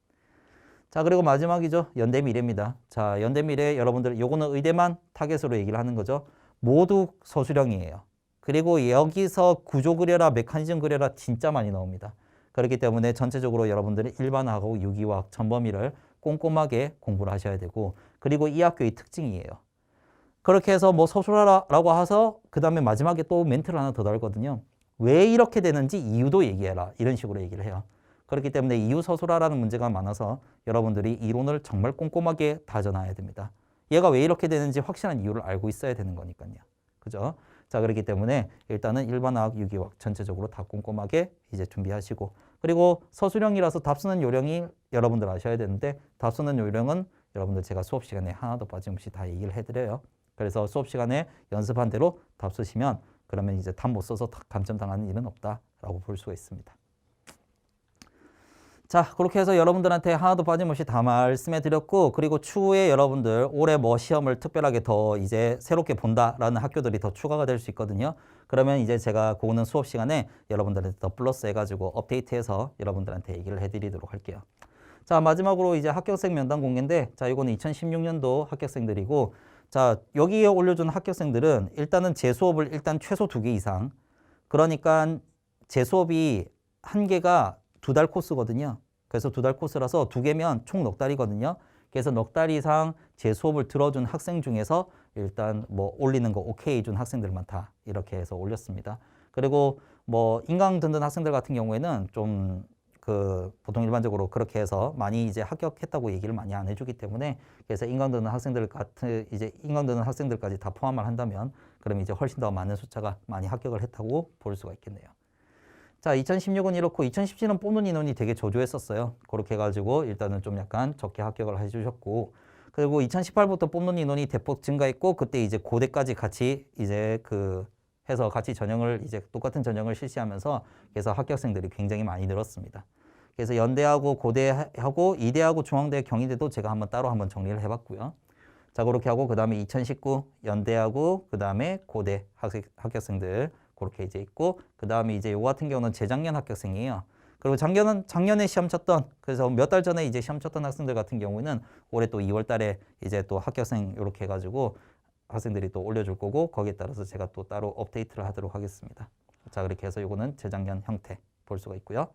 자, 그리고 마지막이죠. 연대미래입니다. 자, 연대미래 여러분들 요거는 의대만 타겟으로 얘기를 하는 거죠. 모두 서술형이에요. 그리고 여기서 구조 그려라, 메커니즘 그려라 진짜 많이 나옵니다. 그렇기 때문에 전체적으로 여러분들이 일반화하고 유기화학 전범위를 꼼꼼하게 공부를 하셔야 되고 그리고 이 학교의 특징이에요. 그렇게 해서 뭐 서술하라고 해서 그 다음에 마지막에 또 멘트를 하나 더 달거든요. 왜 이렇게 되는지 이유도 얘기해라. 이런 식으로 얘기를 해요. 그렇기 때문에 이유 서술하라는 문제가 많아서 여러분들이 이론을 정말 꼼꼼하게 다져놔야 됩니다. 얘가 왜 이렇게 되는지 확실한 이유를 알고 있어야 되는 거니까요. 그죠? 자, 그렇기 때문에 일단은 일반화학, 유기화학 전체적으로 다 꼼꼼하게 이제 준비하시고, 그리고 서술형이라서 답 쓰는 요령이 여러분들 아셔야 되는데, 답 쓰는 요령은 여러분들 제가 수업 시간에 하나도 빠짐없이 다 얘기를 해드려요. 그래서 수업 시간에 연습한 대로 답 쓰시면 그러면 이제 답 못 써서 감점당하는 일은 없다라고 볼 수가 있습니다. 자, 그렇게 해서 여러분들한테 하나도 빠짐없이 다 말씀해 드렸고, 그리고 추후에 여러분들 올해 뭐 시험을 특별하게 더 이제 새롭게 본다라는 학교들이 더 추가가 될 수 있거든요. 그러면 이제 제가 그거는 수업 시간에 여러분들한테 더 플러스 해가지고 업데이트해서 여러분들한테 얘기를 해드리도록 할게요. 자, 마지막으로 이제 합격생 면담 공개인데, 자, 이거는 2016년도 합격생들이고, 자, 여기에 올려준 합격생들은 일단은 제 수업을 일단 최소 2개 이상, 그러니까 제 수업이 한 개가 2달 코스거든요. 그래서 2달 코스라서 2개면 총 넉 달이거든요. 그래서 넉 달 이상 제 수업을 들어준 학생 중에서 일단 뭐 올리는 거 오케이 준 학생들만 다 이렇게 해서 올렸습니다. 그리고 뭐 인강 듣는 학생들 같은 경우에는 좀 그 보통 일반적으로 그렇게 해서 많이 이제 합격했다고 얘기를 많이 안 해주기 때문에, 그래서 인강 듣는 학생들 같은 이제 인강 듣는 학생들까지 다 포함을 한다면 그럼 이제 훨씬 더 많은 숫자가 많이 합격을 했다고 볼 수가 있겠네요. 자, 2016은 이렇고 2017은 뽑는 인원이 되게 저조했었어요. 그렇게 해가지고 일단은 좀 약간 적게 합격을 해주셨고, 그리고 2018부터 뽑는 인원이 대폭 증가했고, 그때 이제 고대까지 같이 이제 그 해서 같이 전형을 이제 똑같은 전형을 실시하면서 그래서 합격생들이 굉장히 많이 늘었습니다. 그래서 연대하고 고대하고 이대하고 중앙대 경희대도 제가 따로 한번 정리를 해봤고요. 자, 그렇게 하고 그 다음에 2019 연대하고 그 다음에 고대 합격생들 그렇게 이제 있고, 그 다음에 이제 요 같은 경우는 재작년 합격생이에요. 그리고 작년에 시험 쳤던, 그래서 몇 달 전에 이제 시험 쳤던 학생들 같은 경우는 올해 또 2월 달에 이제 또 합격생 이렇게 해가지고 학생들이 또 올려줄 거고, 거기에 따라서 제가 또 따로 업데이트를 하도록 하겠습니다. 자, 그렇게 해서 요거는 재작년 형태 볼 수가 있고요.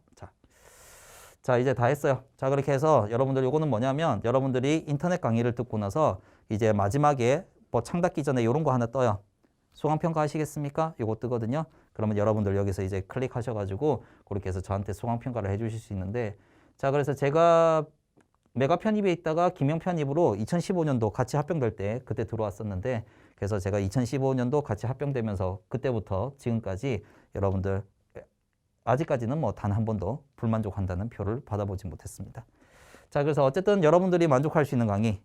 자, 이제 다 했어요. 자, 그렇게 해서 여러분들 요거는 뭐냐면, 여러분들이 인터넷 강의를 듣고 나서 이제 마지막에 뭐 창닫기 전에 요런 거 하나 떠요. 소강평가 하시겠습니까? 요거 뜨거든요. 그러면 여러분들 여기서 이제 클릭하셔가지고 그렇게 해서 저한테 소강평가를 해주실 수 있는데, 자, 그래서 제가 메가 편입에 있다가 김영 편입으로 2015년도 같이 합병될 때 그때 들어왔었는데, 그래서 제가 2015년도 같이 합병되면서 그때부터 지금까지 여러분들 아직까지는 뭐 단 한 번도 불만족한다는 표를 받아보지 못했습니다. 자, 그래서 어쨌든 여러분들이 만족할 수 있는 강의,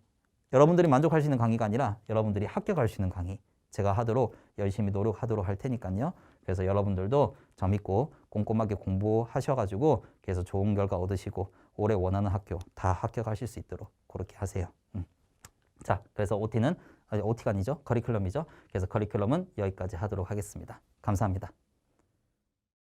여러분들이 만족할 수 있는 강의가 아니라 여러분들이 합격할 수 있는 강의 제가 하도록 열심히 노력하도록 할 테니까요. 그래서 여러분들도 저 믿고 꼼꼼하게 공부하셔가지고 그래서 좋은 결과 얻으시고 올해 원하는 학교 다 합격하실 수 있도록 그렇게 하세요. 자, 그래서 OT가 아니죠. 커리큘럼이죠. 그래서 커리큘럼은 여기까지 하도록 하겠습니다. 감사합니다.